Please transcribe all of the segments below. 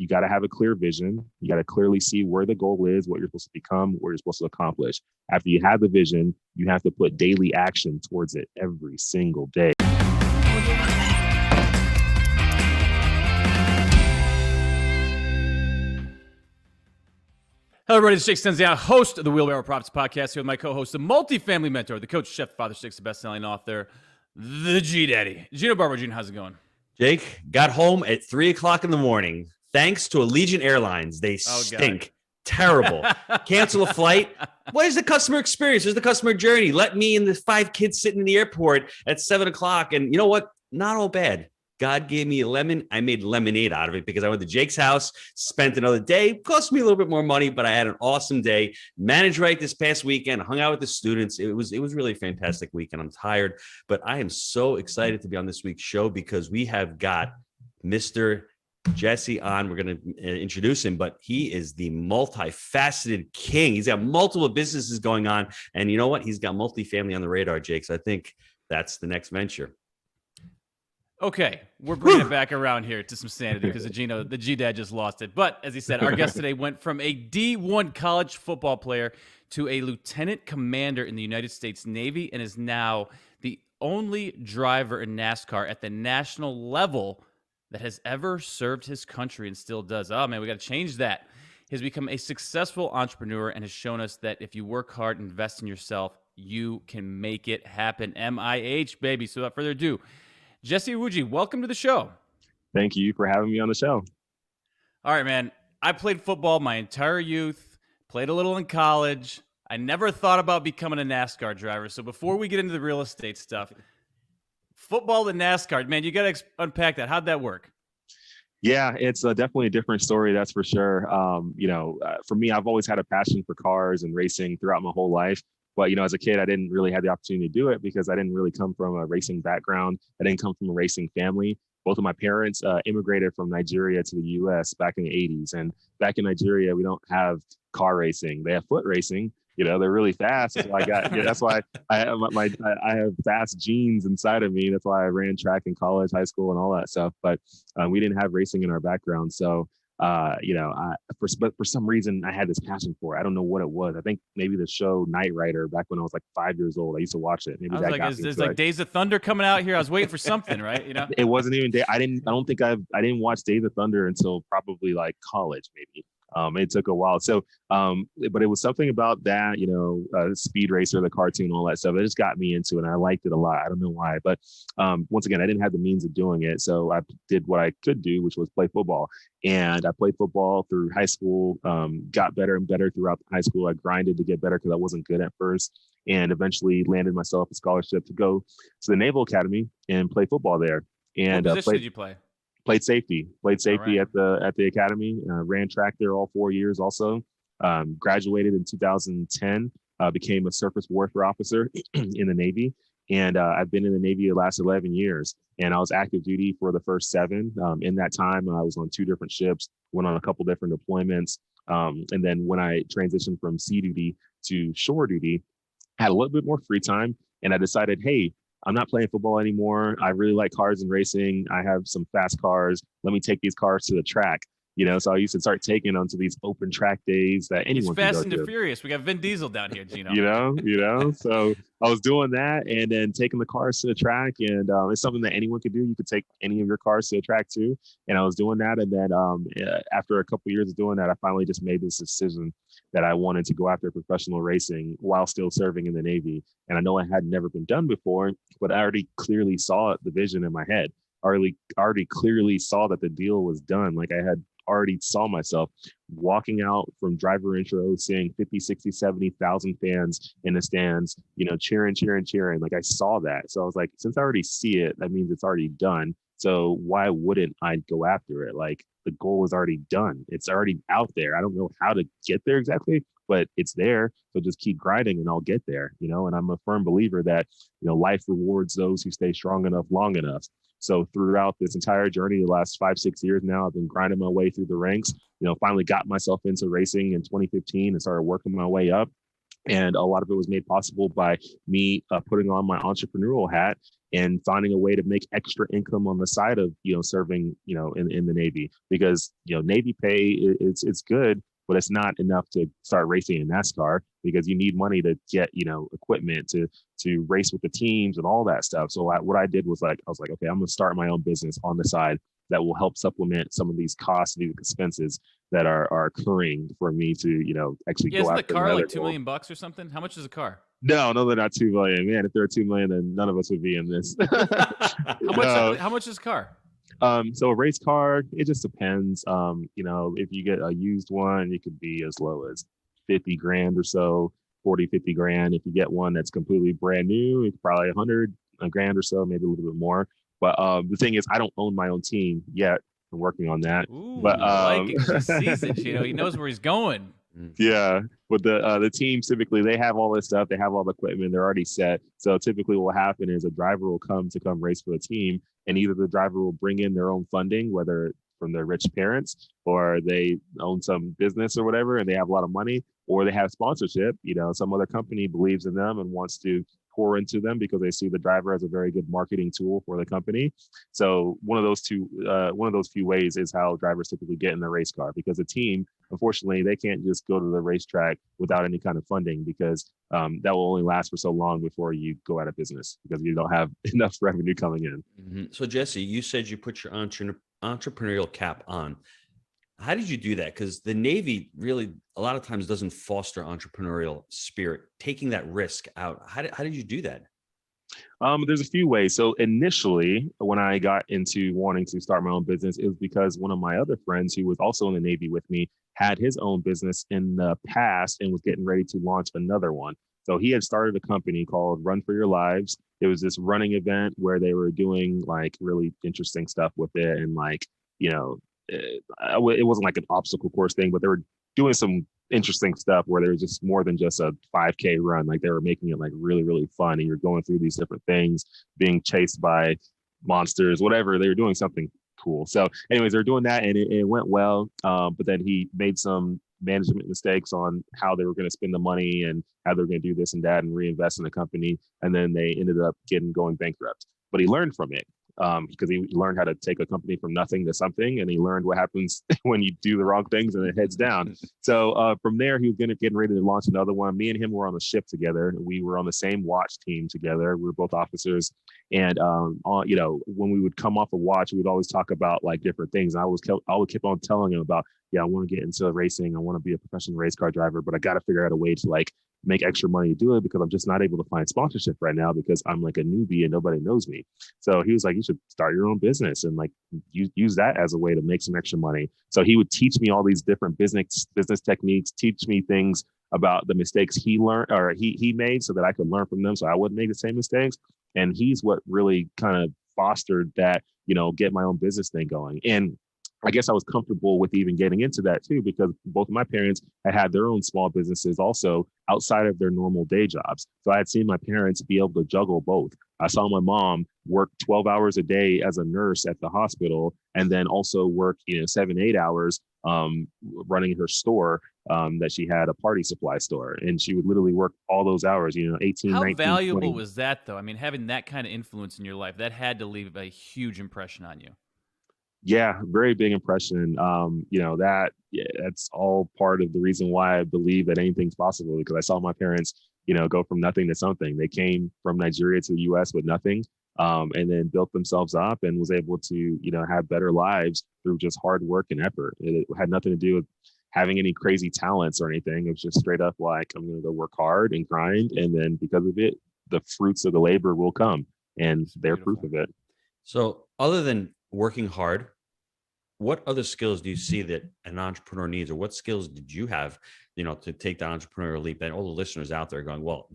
you got to have a clear vision. You got to clearly see where the goal is, what you're supposed to become, what you're supposed to accomplish. After you have the vision, you have to put daily action towards it every single day. Hello, everybody. It's Jake Stenziano, host of the Wheelbarrow Profits Podcast, here with my co-host, the multifamily mentor, the coach, chef, father, six, the best-selling author, the G-Daddy. Gino Barber. Gino, how's it going? Jake, got home at 3 o'clock in the morning. Thanks to Allegiant Airlines. They stink. Terrible. Cancel a flight. What is the customer experience? Where's the customer journey? Let me and the 5 kids sitting in the airport at 7 o'clock. And you know what? Not all bad. God gave me a lemon. I made lemonade out of it because I went to Jake's house, spent another day. Cost me a little bit more money, but I had an awesome day. Managed right this past weekend. Hung out with the students. It was really a fantastic weekend. I'm tired, but I am so excited to be on this week's show because we have got Mr. Jesse on. We're going to introduce him, but he is the multifaceted king. He's got multiple businesses going on, and you know what? He's got multifamily on the radar, Jake. So I think that's the next venture. Okay, we're bringing it back around here to some sanity because the G-Dad just lost it. But as he said, our guest today went from a D1 college football player to a lieutenant commander in the United States Navy and is now the only driver in NASCAR at the national level that has ever served his country and still does. Oh, man, we got to change that. He has become a successful entrepreneur and has shown us that if you work hard and invest in yourself, you can make it happen. MIH, baby. So without further ado, Jesse Iwuji, welcome to the show. Thank you for having me on the show. All right, man. I played football my entire youth, played a little in college. I never thought about becoming a NASCAR driver. So before we get into the real estate stuff, football and NASCAR, man, you got to unpack that. How'd that work? Yeah, it's definitely a different story, that's for sure. For me, I've always had a passion for cars and racing throughout my whole life. But, as a kid, I didn't really have the opportunity to do it because I didn't really come from a racing background. I didn't come from a racing family. Both of my parents immigrated from Nigeria to the U.S. back in the 80s. And back in Nigeria, we don't have car racing. They have foot racing. They're really fast. So that's why I have I have fast genes inside of me. That's why I ran track in college, high school, and all that stuff. But we didn't have racing in our background. So for some reason I had this passion for it. I don't know what it was. I think maybe the show Knight Rider back when I was like 5 years old. I used to watch it. Maybe that got me. Is like Days of Thunder coming out here? I was waiting for something, right? It wasn't even. I didn't watch Days of Thunder until probably like college, maybe. It took a while. So, but it was something about that, Speed Racer, the cartoon, all that stuff. It just got me into it. And I liked it a lot. I don't know why, but once again, I didn't have the means of doing it. So I did what I could do, which was play football. And I played football through high school, got better and better throughout high school. I grinded to get better because I wasn't good at first, and eventually landed myself a scholarship to go to the Naval Academy and play football there. And what position did you play? Played safety right. at the academy, ran track there all 4 years also, graduated in 2010, became a surface warfare officer in the Navy. And I've been in the Navy the last 11 years, and I was active duty for the first 7. In that time, I was on 2 different ships, went on a couple different deployments. And then when I transitioned from sea duty to shore duty, I had a little bit more free time, and I decided, hey, I'm not playing football anymore. I really like cars and racing. I have some fast cars. Let me take these cars to the track. So I used to start taking them to these open track days that anyone can go to. Fast and Furious. We got Vin Diesel down here, Gino. So I was doing that and then taking the cars to the track. And it's something that anyone could do. You could take any of your cars to the track too. And I was doing that. And then after a couple of years of doing that, I finally just made this decision that I wanted to go after professional racing while still serving in the Navy. And I know it had never been done before, but I already clearly saw the vision in my head. Already clearly saw that the deal was done. Like I had already saw myself walking out from driver intro, seeing 50, 60, 70,000 fans in the stands, cheering. Like I saw that. So I was like, since I already see it, that means it's already done. So why wouldn't I go after it? Like the goal is already done. It's already out there. I don't know how to get there exactly, but it's there. So just keep grinding and I'll get there, and I'm a firm believer that, life rewards those who stay strong enough, long enough. So throughout this entire journey, the last 5-6 years now, I've been grinding my way through the ranks, finally got myself into racing in 2015 and started working my way up. And a lot of it was made possible by me putting on my entrepreneurial hat and finding a way to make extra income on the side of, serving, in the Navy, because, Navy pay it's good, but it's not enough to start racing in NASCAR, because you need money to get, equipment to race with the teams and all that stuff. So what I did was I was like, okay, I'm going to start my own business on the side that will help supplement some of these costs, these expenses that are occurring for me to, actually go after. Isn't the car like $2 million or something? How much is a car? No, they're not 2 million. Man, if they're 2 million, then none of us would be in this. How much is a car? So a race car, it just depends. If you get a used one, it could be as low as 50 grand or so, 40, 50 grand. If you get one that's completely brand new, it's probably 100 grand or so, maybe a little bit more. But the thing is, I don't own my own team yet. I'm working on that. Ooh, but I like it. He sees it, he knows where he's going. Yeah, but the teams typically, they have all this stuff, they have all the equipment, they're already set. So typically, what will happen is a driver will come race for the team, and either the driver will bring in their own funding, whether from their rich parents or they own some business or whatever, and they have a lot of money, or they have sponsorship. Some other company believes in them and wants to pour into them because they see the driver as a very good marketing tool for the company. So one of those few ways is how drivers typically get in the race car, because a team, unfortunately, they can't just go to the racetrack without any kind of funding, because that will only last for so long before you go out of business, because you don't have enough revenue coming in. Mm-hmm. So Jesse, you said you put your entrepreneurial cap on. How did you do that? Because the Navy really a lot of times doesn't foster entrepreneurial spirit, taking that risk out. How did you do that? There's a few ways. So initially, when I got into wanting to start my own business, it was because one of my other friends who was also in the Navy with me had his own business in the past and was getting ready to launch another one. So he had started a company called Run for Your Lives. It was this running event where they were doing like really interesting stuff with it. And it wasn't like an obstacle course thing, but they were doing some interesting stuff where there was just more than just a 5K run. Like they were making it like really, really fun. And you're going through these different things, being chased by monsters, whatever. They were doing something cool. So anyways, they're doing that, and it went well. But then he made some management mistakes on how they were going to spend the money and how they were going to do this and that and reinvest in the company. And then they ended up going bankrupt. But he learned from it. Because he learned how to take a company from nothing to something, and he learned what happens when you do the wrong things and it heads down. So from there, he was getting ready to launch another one. Me and him were on the ship together. We were on the same watch team together. We were both officers, and when we would come off a watch, we would always talk about like different things. I would keep on telling him about, I want to get into racing. I want to be a professional race car driver, but I got to figure out a way to like make extra money to do it, because I'm just not able to find sponsorship right now because I'm like a newbie and nobody knows me. So he was like, you should start your own business and like use that as a way to make some extra money. So he would teach me all these different business techniques, teach me things about the mistakes he learned or he made, so that I could learn from them so I wouldn't make the same mistakes. And he's what really kind of fostered that, get my own business thing going. And I guess I was comfortable with even getting into that too, because both of my parents had their own small businesses also outside of their normal day jobs. So I had seen my parents be able to juggle both. I saw my mom work 12 hours a day as a nurse at the hospital, and then also work, 7-8 hours running her store that she had, a party supply store. And she would literally work all those hours, 18, How 19, valuable 20. was that though? I mean, having that kind of influence in your life, that had to leave a huge impression on you. Yeah, very big impression. That's all part of the reason why I believe that anything's possible, because I saw my parents, go from nothing to something. They came from Nigeria to the US with nothing, and then built themselves up and was able to, have better lives through just hard work and effort. It had nothing to do with having any crazy talents or anything. It was just straight up like, I'm going to go work hard and grind. And then because of it, the fruits of the labor will come, and they're proof of it. So other than working hard, what other skills do you see that an entrepreneur needs, or what skills did you have, to take the entrepreneurial leap? And all the listeners out there going, well,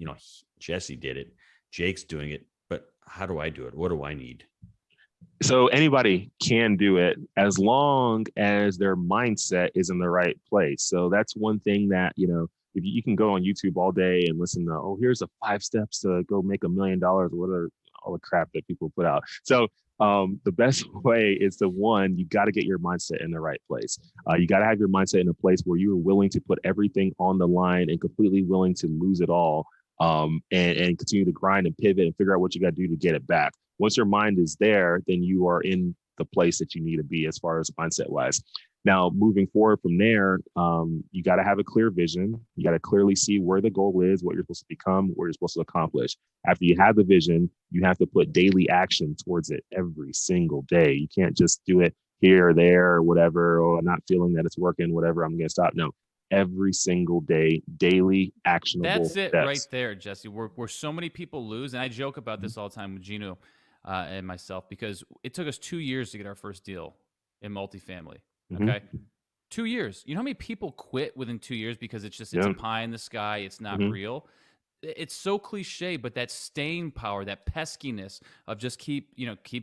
Jesse did it, Jake's doing it, but how do I do it? What do I need? So anybody can do it as long as their mindset is in the right place. So that's one thing that, if you can go on YouTube all day and listen to, here's the 5 steps to go make $1 million, or whatever, all the crap that people put out. So the best way is you got to get your mindset in the right place. You got to have your mindset in a place where you're willing to put everything on the line and completely willing to lose it all, and continue to grind and pivot and figure out what you got to do to get it back. Once your mind is there, then you are in the place that you need to be as far as mindset wise. Now, moving forward from there, you got to have a clear vision. You got to clearly see where the goal is, what you're supposed to become, what you're supposed to accomplish. After you have the vision, you have to put daily action towards it every single day. You can't just do it here or there or whatever, or not feeling that it's working, whatever, I'm going to stop. No, every single day, daily actionable That's it steps. right there, Jesse. Where so many people lose, and I joke about this all the time with Gino and myself, because it took us 2 years to get our first deal in multifamily. Okay. 2 years. You know how many people quit within 2 years because it's a pie in the sky. It's not real. It's so cliche, but that staying power, that peskiness of just keep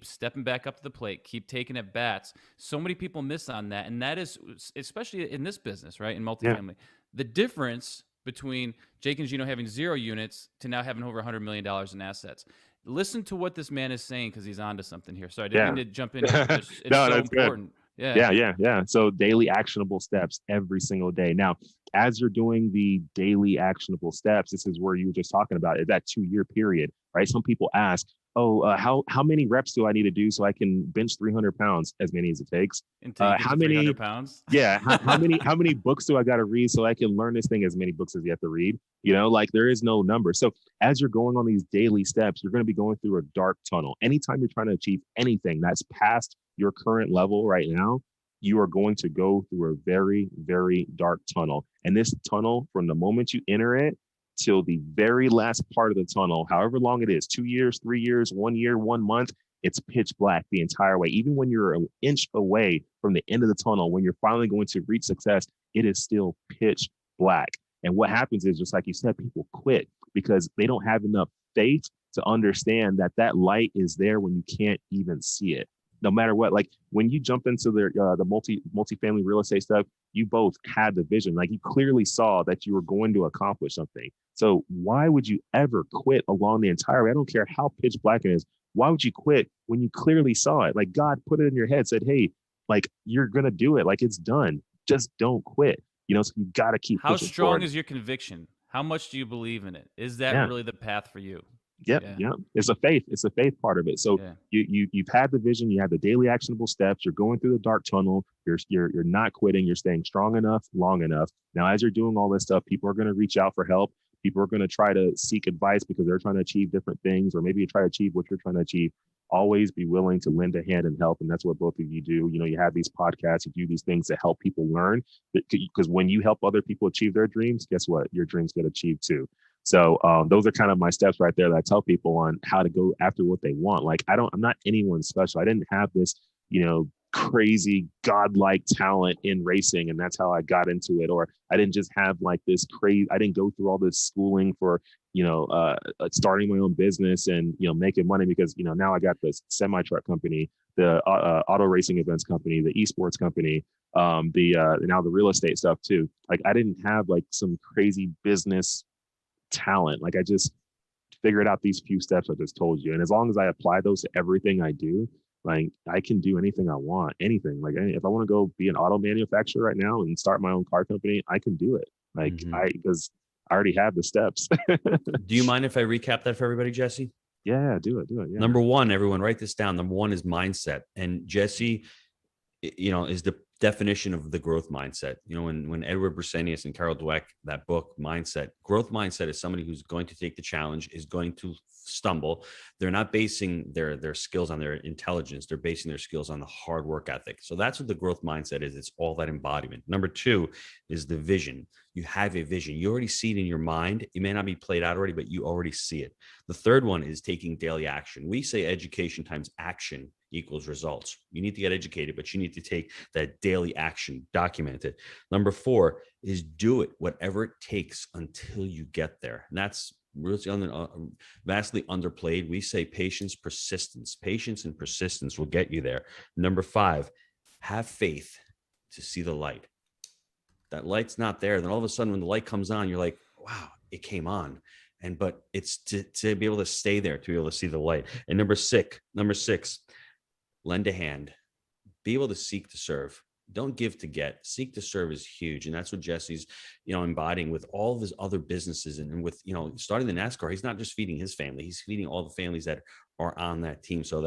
stepping back up to the plate, keep taking at bats. So many people miss on that. And that is, especially in this business, right? In multifamily, the difference between Jake and Gino having 0 units to now having over $100 million in assets. Listen to what this man is saying, because he's onto something here. So I didn't mean to jump in. It's No, so that's important. Good. Yeah. So daily actionable steps every single day. Now, as you're doing the daily actionable steps, this is where you were just talking about it, that 2-year period, right? Some people ask, how many reps do I need to do so I can bench 300 pounds, as many as it takes? How many 300 pounds? Yeah. How many books do I got to read so I can learn this thing? As many books as you have to read, like there is no number. So as you're going on these daily steps, you're going to be going through a dark tunnel. Anytime you're trying to achieve anything that's past your current level right now, you are going to go through a very, very dark tunnel. And this tunnel, from the moment you enter it till the very last part of the tunnel, however long it is, 2 years, 3 years, 1 year, 1 month, it's pitch black the entire way. Even when you're an inch away from the end of the tunnel, when you're finally going to reach success, it is still pitch black. And what happens is, just like you said, people quit because they don't have enough faith to understand that that light is there when you can't even see it. No matter what, like when you jumped into the multifamily real estate stuff, you both had the vision. Like you clearly saw that you were going to accomplish something. So why would you ever quit along the entire way? I don't care how pitch black it is. Why would you quit when you clearly saw it? Like God put it in your head, said, hey, like you're going to do it. Like it's done. Just don't quit. So you got to keep pushing. How strong forward. is your conviction? How much do you believe in it? Is that really the path for you? Yeah. It's a faith. It's a faith part of it. So you've had the vision, you have the daily actionable steps, you're going through the dark tunnel, you're not quitting, you're staying strong enough, long enough. Now, as you're doing all this stuff, people are going to reach out for help. People are going to try to seek advice because they're trying to achieve different things, or maybe you try to achieve what you're trying to achieve. Always be willing to lend a hand and help. And that's what both of you do. You have these podcasts, you do these things to help people learn, because when you help other people achieve their dreams, guess what? Your dreams get achieved too. So those are kind of my steps right there that I tell people on how to go after what they want. Like I'm not anyone special. I didn't have this, crazy godlike talent in racing, and that's how I got into it. Or I didn't just have like this crazy. I didn't go through all this schooling for starting my own business and making money, because now I got this semi truck company, the auto racing events company, the esports company, now the real estate stuff too. Like I didn't have like some crazy business talent. Like I just figured out these few steps I just told you, and as long as I apply those to everything I do, like I can do anything I want. Anything. Like if I want to go be an auto manufacturer right now and start my own car company, I can do it. Like because I already have the steps. Do you mind if I recap that for everybody, Jesse? Yeah, do it. Yeah. Number one, everyone write this down. Number one is mindset. And Jesse, is the definition of the growth mindset. When Edward Berzelius and Carol Dweck, that book, Mindset, growth mindset is somebody who's going to take the challenge, is going to stumble. They're not basing their skills on their intelligence. They're basing their skills on the hard work ethic. So that's what the growth mindset is. It's all that embodiment. Number two is the vision. You have a vision. You already see it in your mind. It may not be played out already, but you already see it. The third one is taking daily action. We say education times action equals results. You need to get educated, but you need to take that daily action, document it. Number four is do it, whatever it takes until you get there. And that's really vastly underplayed. We say patience, persistence. Patience and persistence will get you there. Number five, have faith to see the light. That light's not there. Then all of a sudden, when the light comes on, you're like, wow, it came on. But it's to be able to stay there, to be able to see the light. And number six, lend a hand. Be able to seek to serve. Don't give to get. Seek to serve is huge. And that's what Jesse's, embodying with all of his other businesses. And with, starting the NASCAR, he's not just feeding his family, he's feeding all the families that are on that team. So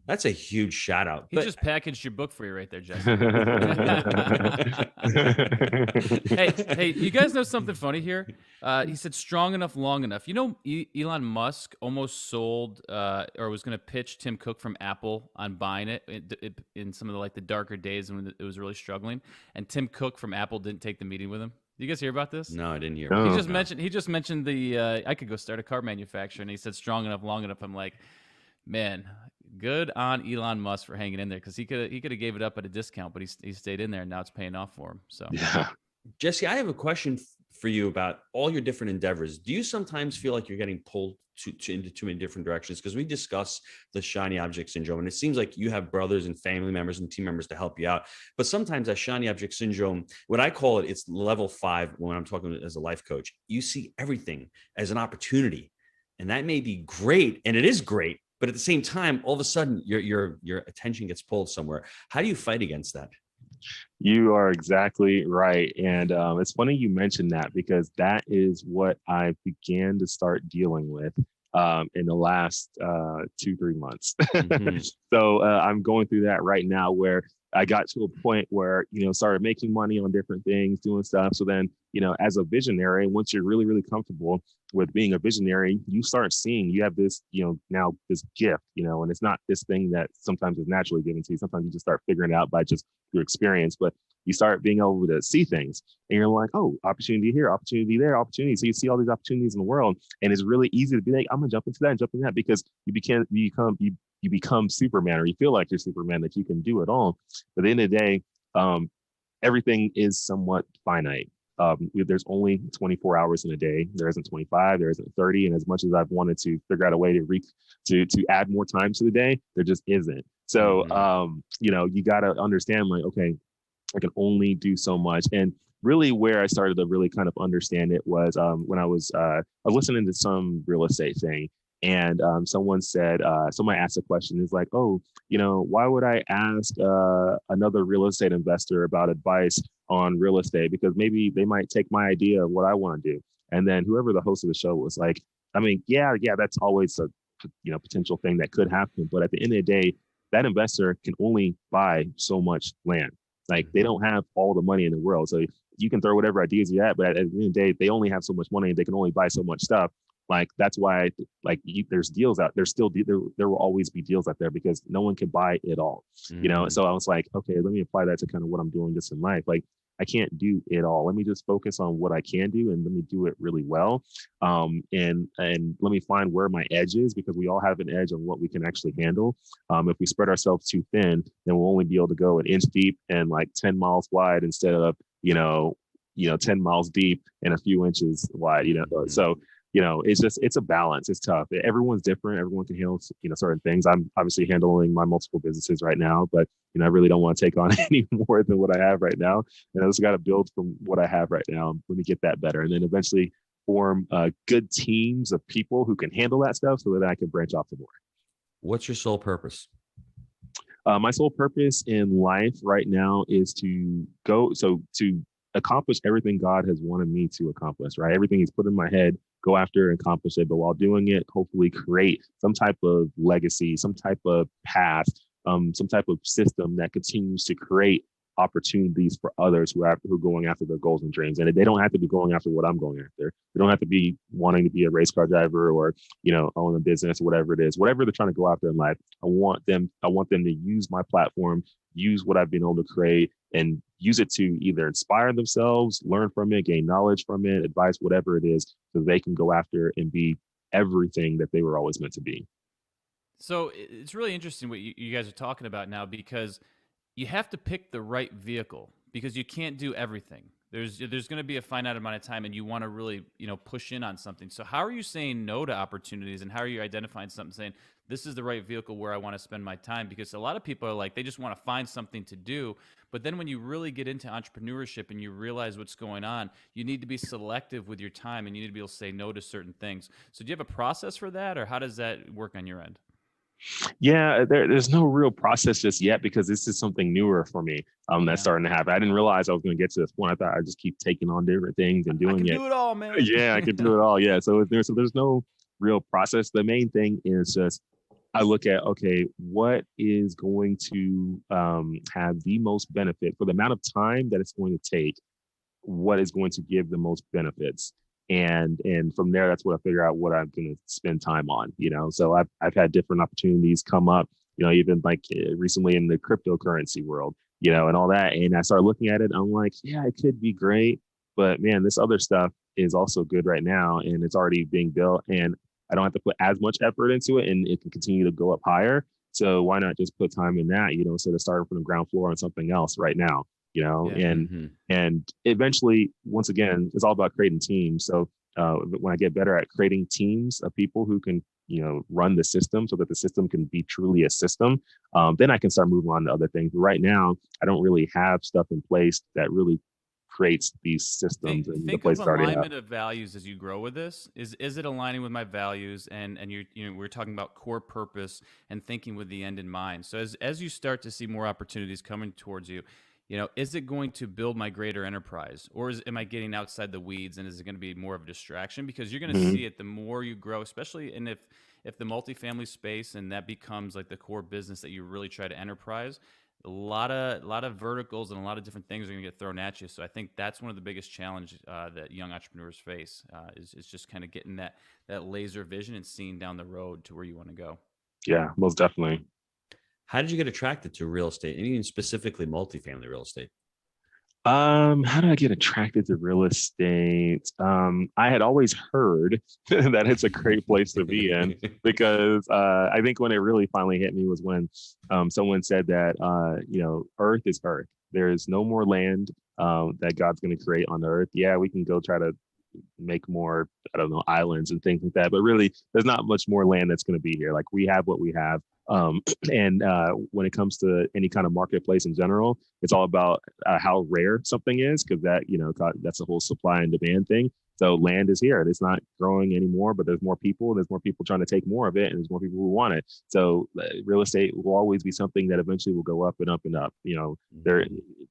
that's a huge shout out. He just packaged your book for you right there, Jesse. hey, you guys know something funny here? He said strong enough, long enough. Elon Musk almost sold or was going to pitch Tim Cook from Apple on buying it in some of the darker days when it was really struggling. And Tim Cook from Apple didn't take the meeting with him. Did you guys hear about this? No, I didn't hear. He just mentioned the I could go start a car manufacturer, and he said strong enough, long enough. I'm like, man, good on Elon Musk for hanging in there, because he could have gave it up at a discount, but he stayed in there, and now it's paying off for him. So yeah. Jesse, I have a question for you about all your different endeavors. Do you sometimes feel like you're getting pulled into too many different directions? Because we discuss the shiny object syndrome, and it seems like you have brothers and family members and team members to help you out. But sometimes that shiny object syndrome, what I call it, it's level 5 when I'm talking as a life coach. You see everything as an opportunity, and that may be great, and it is great. But at the same time, all of a sudden, your attention gets pulled somewhere. How do you fight against that? You are exactly right. And it's funny you mentioned that, because that is what I began to start dealing with in the last 2-3 months. Mm-hmm. So I'm going through that right now, where I got to a point where, started making money on different things, doing stuff. So then, as a visionary, once you're really, really comfortable with being a visionary, you start seeing you have this, now this gift, and it's not this thing that sometimes is naturally given to you. Sometimes you just start figuring it out by just your experience, but you start being able to see things, and you're like, oh, opportunity here, opportunity there, opportunity. So you see all these opportunities in the world, and it's really easy to be like, I'm gonna jump into that and jump into that, because you become Superman, or you feel like you're Superman, that you can do it all. But at the end of the day, everything is somewhat finite. There's only 24 hours in a day. There isn't 25, there isn't 30. And as much as I've wanted to figure out a way to add more time to the day, there just isn't. So, you got to understand, like, okay, I can only do so much. And really where I started to really kind of understand it was when I was listening to some real estate thing. And someone asked a question, is like, oh, why would I ask another real estate investor about advice on real estate? Because maybe they might take my idea of what I want to do. And then whoever the host of the show was like, I mean, yeah, that's always a potential thing that could happen. But at the end of the day, that investor can only buy so much land. Like, they don't have all the money in the world. So you can throw whatever ideas you have, but at the end of the day, they only have so much money and they can only buy so much stuff. Like, that's why, there's deals out there. There will always be deals out there, because no one can buy it all, So I was like, okay, let me apply that to kind of what I'm doing just in life. Like, I can't do it all. Let me just focus on what I can do, and let me do it really well. And let me find where my edge is, because we all have an edge on what we can actually handle. If we spread ourselves too thin, then we'll only be able to go an inch deep and like 10 miles wide instead of, 10 miles deep and a few inches wide, So, it's a balance. It's tough. Everyone's different. Everyone can handle, certain things. I'm obviously handling my multiple businesses right now, but, I really don't want to take on any more than what I have right now. And I just got to build from what I have right now. Let me get that better. And then eventually form good teams of people who can handle that stuff, so that I can branch off to more. What's your sole purpose? My sole purpose in life right now is to accomplish everything God has wanted me to accomplish, right? Everything He's put in my head, go after and accomplish it. But while doing it, hopefully create some type of legacy, some type of path, some type of system that continues to create opportunities for others who are going after their goals and dreams. And they don't have to be going after what I'm going after. They don't have to be wanting to be a race car driver or, own a business or whatever it is, whatever they're trying to go after in life. I want them to use my platform, use what I've been able to create, and use it to either inspire themselves, learn from it, gain knowledge from it, advice, whatever it is, so they can go after and be everything that they were always meant to be. So it's really interesting what you guys are talking about now, because you have to pick the right vehicle, because you can't do everything. There's going to be a finite amount of time, and you want to really, push in on something. So how are you saying no to opportunities, and how are you identifying something, saying this is the right vehicle where I want to spend my time? Because a lot of people are like, they just want to find something to do. But then when you really get into entrepreneurship and you realize what's going on, you need to be selective with your time, and you need to be able to say no to certain things. So do you have a process for that, or how does that work on your end? Yeah, there's no real process just yet because this is something newer for me. That's starting to happen. I didn't realize I was going to get to this point. I thought I just keep taking on different things and I doing can it. do it all, man. Yeah, I could do it all. Yeah, so there's no real process. The main thing is just I look at, okay, what is going to have the most benefit for the amount of time that it's going to take, what is going to give the most benefits, and from there, that's what I figure out what I'm going to spend time on. So I've had different opportunities come up, even like recently in the cryptocurrency world, and all that, and I started looking at it. I'm like, yeah, it could be great, but man, this other stuff is also good right now, and it's already being built, and I don't have to put as much effort into it, and it can continue to go up higher. So why not just put time in that, instead of starting from the ground floor on something else right now, Yeah. and eventually, once again, it's all about creating teams. So when I get better at creating teams of people who can, run the system so that the system can be truly a system, then I can start moving on to other things. But right now, I don't really have stuff in place that really creates these systems and the Think place of already alignment of values as you grow with this. Is it aligning with my values? And we're talking about core purpose and thinking with the end in mind. So as you start to see more opportunities coming towards you, is it going to build my greater enterprise, or am I getting outside the weeds, and is it going to be more of a distraction? Because you're going to see it the more you grow, especially if the multifamily space and that becomes like the core business that you really try to enterprise. A lot of verticals and a lot of different things are going to get thrown at you. So I think that's one of the biggest challenges that young entrepreneurs face is just kind of getting that laser vision and seeing down the road to where you want to go. Yeah, most definitely. How did you get attracted to real estate, and even specifically multifamily real estate? How did I get attracted to real estate? I had always heard that it's a great place to be in because I think when it really finally hit me was when someone said that Earth is Earth. There is no more land that God's going to create on Earth. Yeah, we can go try to make more, I don't know, islands and things like that, but really, there's not much more land that's going to be here. Like we have what we have. And when it comes to any kind of marketplace in general, it's all about how rare something is, because that's a whole supply and demand thing. So land is here. It's not growing anymore, but there's more people. There's more people trying to take more of it, and there's more people who want it. So real estate will always be something that eventually will go up and up and up. There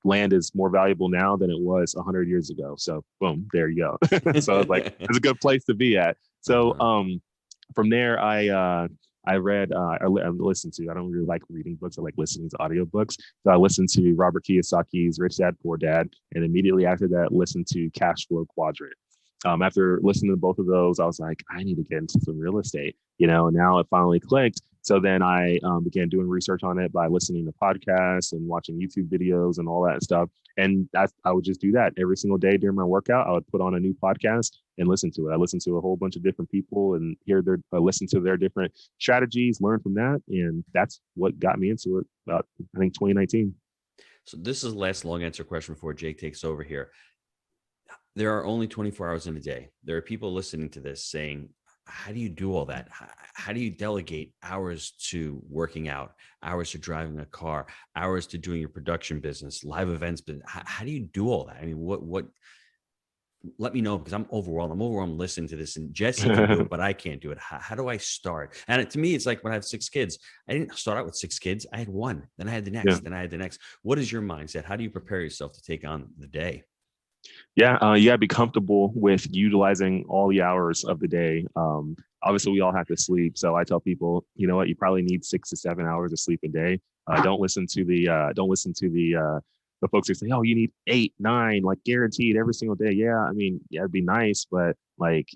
land is more valuable now than it was 100 years ago. So boom, there you go. So it's like it's a good place to be at. So from there, I read, I listened to, I don't really like reading books. I like listening to audiobooks. So I listened to Robert Kiyosaki's Rich Dad, Poor Dad. And immediately after that, listened to Cash Flow Quadrant. After listening to both of those, I was like, I need to get into some real estate, and now it finally clicked. So then I began doing research on it by listening to podcasts and watching YouTube videos and all that stuff. And I would just do that every single day during my workout. I would put on a new podcast and listen to it. I listened to a whole bunch of different people and listen to their different strategies, learn from that. And that's what got me into it about, I think, 2019. So this is the last long answer question before Jake takes over here. There are only 24 hours in a day. There are people listening to this saying, how do you do all that? How do you delegate hours to working out, hours to driving a car, hours to doing your production business, live events business? How do you do all that? I mean, what, let me know, because I'm overwhelmed. I'm overwhelmed listening to this, and Jesse can do it, but I can't do it. How do I start? And to me, it's like when I have 6 kids, I didn't start out with 6 kids. I had 1, then I had the next, then I had the next. What is your mindset? How do you prepare yourself to take on the day? Yeah, you gotta be comfortable with utilizing all the hours of the day. Obviously, we all have to sleep, so I tell people, you know what, you probably need 6 to 7 hours of sleep a day. Don't listen to the folks who say, oh, you need 8, 9, like guaranteed every single day. Yeah, I mean, yeah, it'd be nice, but like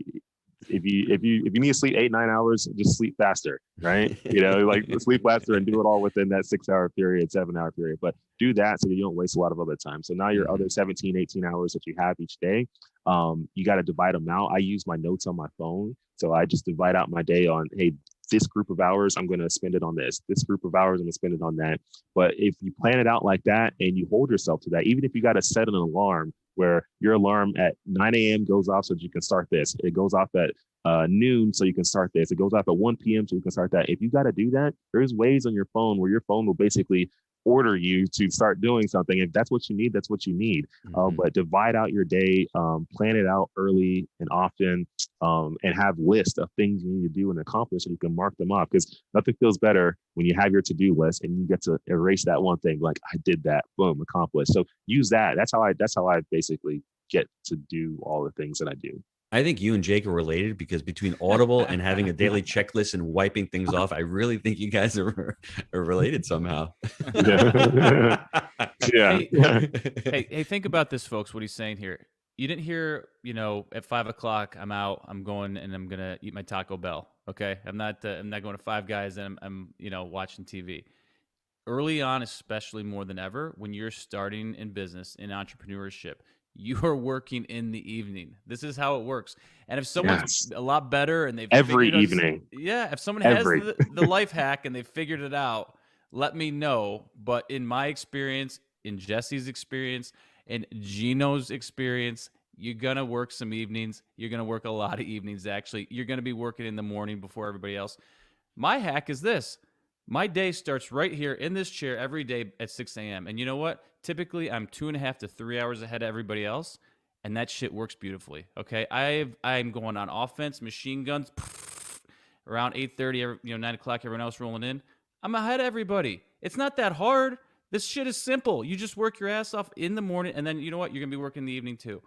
if you need to sleep 8, 9 hours, just sleep faster, right? Like sleep faster and do it all within that 6-hour period, 7-hour period. But do that so you don't waste a lot of other time. So now your other 17, 18 hours that you have each day, you got to divide them out. I use my notes on my phone. So I just divide out my day on, hey, this group of hours, I'm going to spend it on this. This group of hours, I'm going to spend it on that. But if you plan it out like that and you hold yourself to that, even if you got to set an alarm where your alarm at 9 a.m. goes off so that you can start this. It goes off at noon so you can start this. It goes off at 1 p.m. so you can start that. If you got to do that, there's ways on your phone where your phone will basically order you to start doing something. If that's what you need, that's what you need. But divide out your day, plan it out early and often, and have lists of things you need to do and accomplish, so you can mark them off. Because nothing feels better when you have your to-do list and you get to erase that one thing. Like, I did that, boom, accomplished. So use that. That's how I basically get to do all the things that I do. I think you and Jake are related, because between Audible and having a daily checklist and wiping things off, I really think you guys are related somehow. Yeah. Hey, think about this, folks, what he's saying here. You didn't hear, at 5 o'clock, I'm out, I'm going, and I'm going to eat my Taco Bell. Okay. I'm not going to Five Guys and I'm watching TV. Early on, especially more than ever, when you're starting in business, in entrepreneurship, you are working in the evening. This is how it works. And if someone's a lot better and they've every evening, if someone has the life hack and they've figured it out, let me know. But in my experience, in Jesse's experience, in Gino's experience, you're going to work some evenings. You're going to work a lot of evenings, actually. You're going to be working in the morning before everybody else. My hack is this. My day starts right here in this chair every day at 6 a.m. And you know what? Typically, I'm 2.5 to 3 hours ahead of everybody else, and that shit works beautifully. Okay, I'm going on offense, machine guns, around 8:30, 9 o'clock. Everyone else rolling in. I'm ahead of everybody. It's not that hard. This shit is simple. You just work your ass off in the morning, and then you know what? You're gonna be working in the evening too.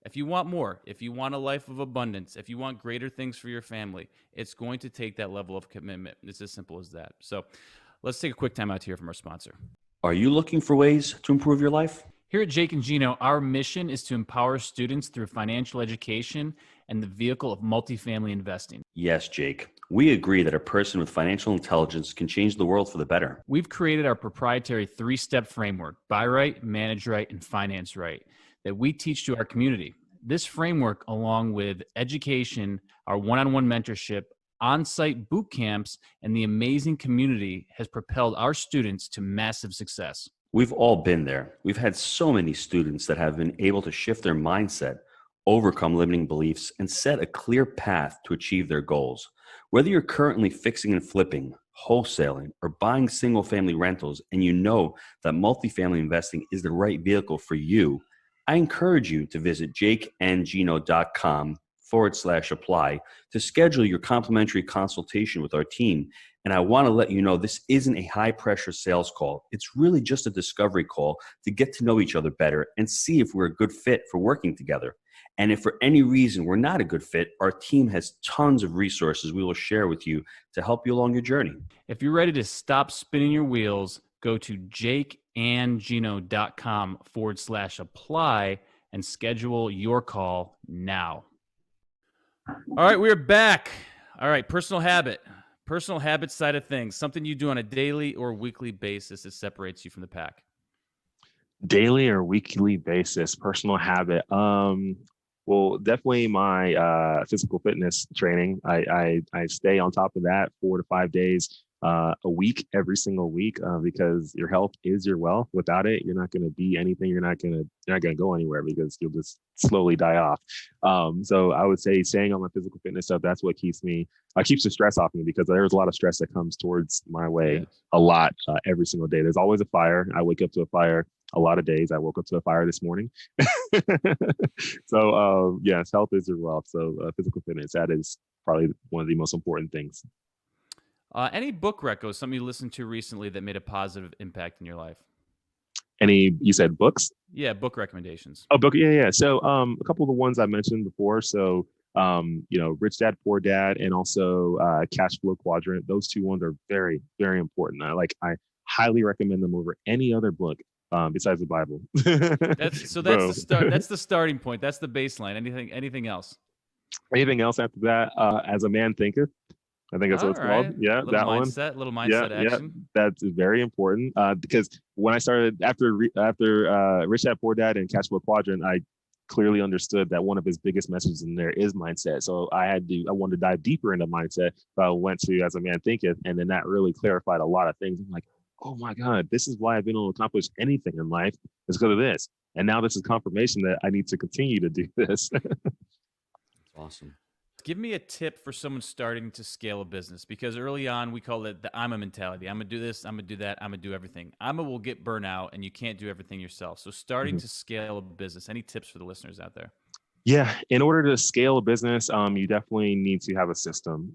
If you want more, if you want a life of abundance, if you want greater things for your family, it's going to take that level of commitment. It's as simple as that. So let's take a quick time out to hear from our sponsor. Are you looking for ways to improve your life? Here at Jake and Gino, our mission is to empower students through financial education and the vehicle of multifamily investing. Yes, Jake. We agree that a person with financial intelligence can change the world for the better. We've created our proprietary 3-step framework, buy right, manage right, and finance right, that we teach to our community. This framework, along with education, our one-on-one mentorship, on-site boot camps, and the amazing community, has propelled our students to massive success. We've all been there. We've had so many students that have been able to shift their mindset, overcome limiting beliefs, and set a clear path to achieve their goals. Whether you're currently fixing and flipping, wholesaling, or buying single-family rentals, and you know that multifamily investing is the right vehicle for you, I encourage you to visit jakeandgino.com/apply to schedule your complimentary consultation with our team. And I want to let you know this isn't a high-pressure sales call. It's really just a discovery call to get to know each other better and see if we're a good fit for working together. And if for any reason we're not a good fit, our team has tons of resources we will share with you to help you along your journey. If you're ready to stop spinning your wheels, go to jakeandgino.com/apply and schedule your call now. All right, we're back. All right, personal habit side of things, something you do on a daily or weekly basis that separates you from the pack. Daily or weekly basis, personal habit. Well, definitely my physical fitness training. I stay on top of that 4 to 5 days a week, every single week, because your health is your wealth. Without it, you're not going to be anything. You're not going to go anywhere, because you'll just slowly die off. So I would say staying on my physical fitness stuff, that's what keeps the stress off me, because there's a lot of stress that comes towards my way a lot every single day. There's always a fire. I wake up to a fire a lot of days. I woke up to a fire this morning. So yes, health is your wealth. So physical fitness, that is probably one of the most important things. Any book recos, something you listened to recently that made a positive impact in your life? You said books? Yeah, book recommendations. Oh, book. Yeah. So a couple of the ones I mentioned before. So, Rich Dad, Poor Dad, and also Cash Flow Quadrant. Those two ones are very, very important. I highly recommend them over any other book besides the Bible. That's the start. That's the starting point. That's the baseline. Anything else? Anything else after that? As a Man Thinketh. I think that's what it's called. Yeah, that one. Little mindset action. Yeah, that's very important because when I started after Rich Dad Poor Dad and Cash Flow Quadrant, I clearly understood that one of his biggest messages in there is mindset. So I wanted to dive deeper into mindset. So I went to As a Man Thinketh, and then that really clarified a lot of things. I'm like, oh my God, this is why I've been able to accomplish anything in life. It's because of this. And now this is confirmation that I need to continue to do this. Awesome. give me a tip for someone starting to scale a business, because early on we call it the IMA mentality. I'm going to do this, I'm going to do that, I'm going to do everything. IMA will get burnout and you can't do everything yourself. So starting to scale a business, any tips for the listeners out there? Yeah, in order to scale a business, you definitely need to have a system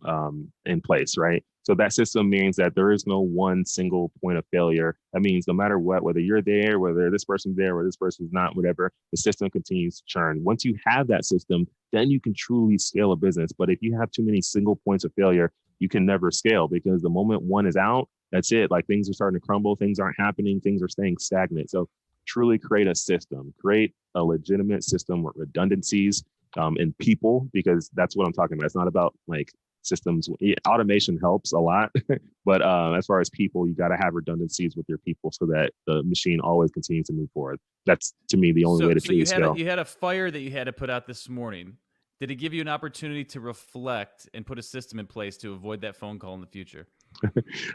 in place, right? So that system means that there is no one single point of failure. That means no matter what, whether you're there, whether this person's there, or this person's not, whatever, the system continues to churn. Once you have that system, then you can truly scale a business. But if you have too many single points of failure, you can never scale, because the moment one is out, that's it. Like, things are starting to crumble, things aren't happening, things are staying stagnant. So truly create a system, create a legitimate system with redundancies in people, because that's what I'm talking about. It's not about like systems. Automation helps a lot, but as far as people, you got to have redundancies with your people so that the machine always continues to move forward. That's, to me, the only way to truly scale. You had a fire that you had to put out this morning. Did it give you an opportunity to reflect and put a system in place to avoid that phone call in the future?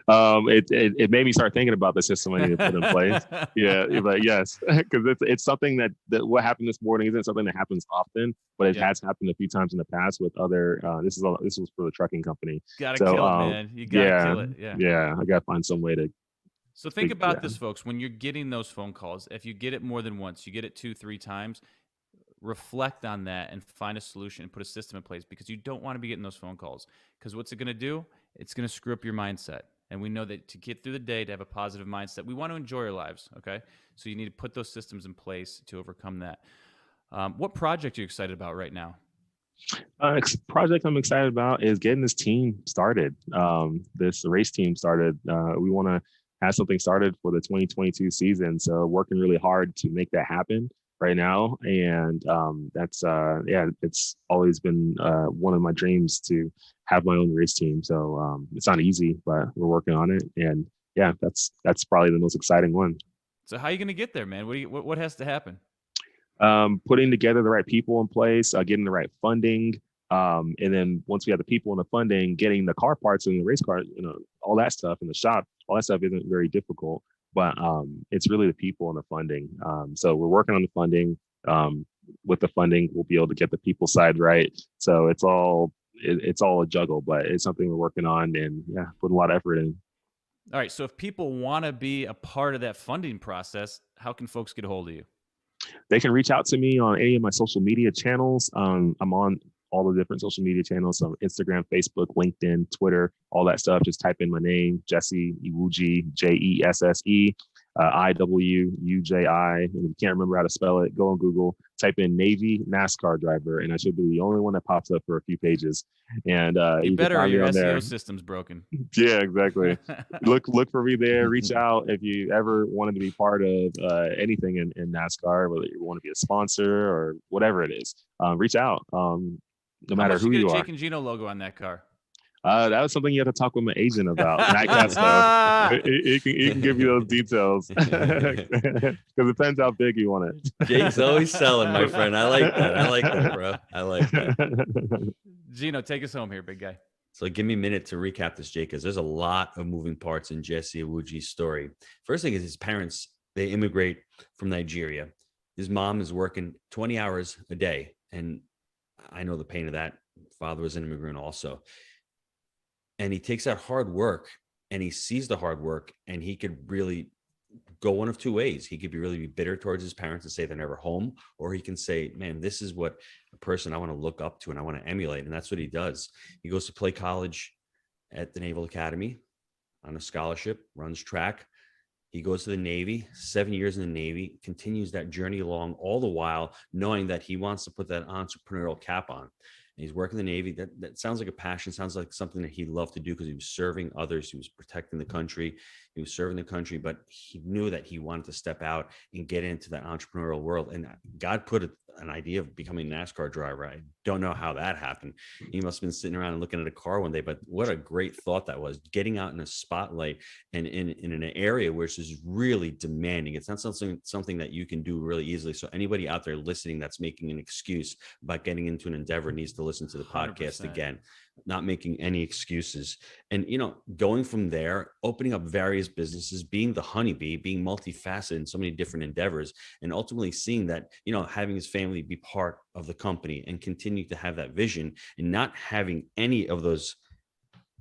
It made me start thinking about the system I need to put in place. Yeah, but yes, because it's something that what happened this morning isn't something that happens often, but it has happened a few times in the past with other. This was for the trucking company. Gotta kill it, man. You gotta kill it. Yeah. I gotta find some way to. So think about this, folks. When you're getting those phone calls, if you get it more than once, you get it 2-3 times. Reflect on that and find a solution and put a system in place, because you don't want to be getting those phone calls. Because what's it going to do? It's going to screw up your mindset. And we know that to get through the day, to have a positive mindset, we want to enjoy our lives. Okay. So you need to put those systems in place to overcome that. What project are you excited about right now? Project I'm excited about is getting this team started. This race team started. We want to have something started for the 2022 season. So working really hard to make that happen right now. And that's, it's always been one of my dreams to have my own race team. So it's not easy, but we're working on it. And yeah, that's probably the most exciting one. So how are you going to get there, man? What has to happen? Putting together the right people in place, getting the right funding. And then once we have the people and the funding, getting the car parts and the race car, all that stuff in the shop, all that stuff isn't very difficult. But it's really the people and the funding. So we're working on the funding. With the funding, we'll be able to get the people side right. So it's all a juggle, but it's something we're working on, and put a lot of effort in. All right. So if people want to be a part of that funding process, how can folks get a hold of you? They can reach out to me on any of my social media channels. I'm on all the different social media channels, so Instagram, Facebook, LinkedIn, Twitter, all that stuff. Just type in my name, Jesse Iwuji, Jesse Iwuji. And if you can't remember how to spell it, go on Google, type in Navy NASCAR driver, and I should be the only one that pops up for a few pages. And you better, or your SEO system's broken. Yeah, exactly. look for me there. Reach out if you ever wanted to be part of anything in NASCAR, whether you want to be a sponsor or whatever it is. Reach out. No matter who you are. Jake and Gino logo on that car? That was something you have to talk with my agent about. He can give you those details, because it depends how big you want it. Jake's always selling, my friend. I like that, bro. I like that. Gino, take us home here, big guy. So give me a minute to recap this, Jake, because there's a lot of moving parts in Jesse Iwuji's story. First thing is his parents, they immigrate from Nigeria. His mom is working 20 hours a day, and I know the pain of that. Father was an immigrant also. And he takes that hard work and he sees the hard work, and he could really go one of two ways. He could really be bitter towards his parents and say they're never home, or he can say, man, this is what a person I want to look up to and I want to emulate. And that's what he does. He goes to play college at the Naval Academy on a scholarship, runs track. He goes to the Navy, 7 years in the Navy, continues that journey along, all the while knowing that he wants to put that entrepreneurial cap on. And he's working in the Navy. That sounds like a passion, sounds like something that he loved to do, because he was serving others. He was protecting the country. He was serving the country, but he knew that he wanted to step out and get into that entrepreneurial world. And God put an idea of becoming a NASCAR driver. I don't know how that happened. He must have been sitting around and looking at a car one day, but what a great thought that was, getting out in a spotlight and in an area which is really demanding. It's not something that you can do really easily. So anybody out there listening that's making an excuse about getting into an endeavor needs to listen to the podcast 100%. Again. not making any excuses. And, going from there, opening up various businesses, being the honeybee, being multifaceted in so many different endeavors, and ultimately seeing that, having his family be part of the company and continue to have that vision and not having any of those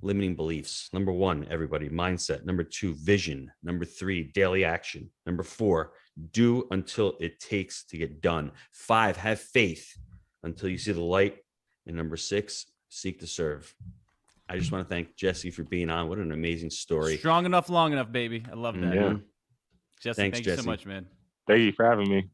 limiting beliefs. Number 1, everybody, mindset. Number 2, vision. Number 3, daily action. Number 4, do until it takes to get done. 5, have faith until you see the light. And number 6, seek to serve. I just want to thank Jesse for being on. What an amazing story. Strong enough, long enough, baby. I love that. Yeah. Jesse, Thanks, thank you Jesse. so much, man. Thank you for having me.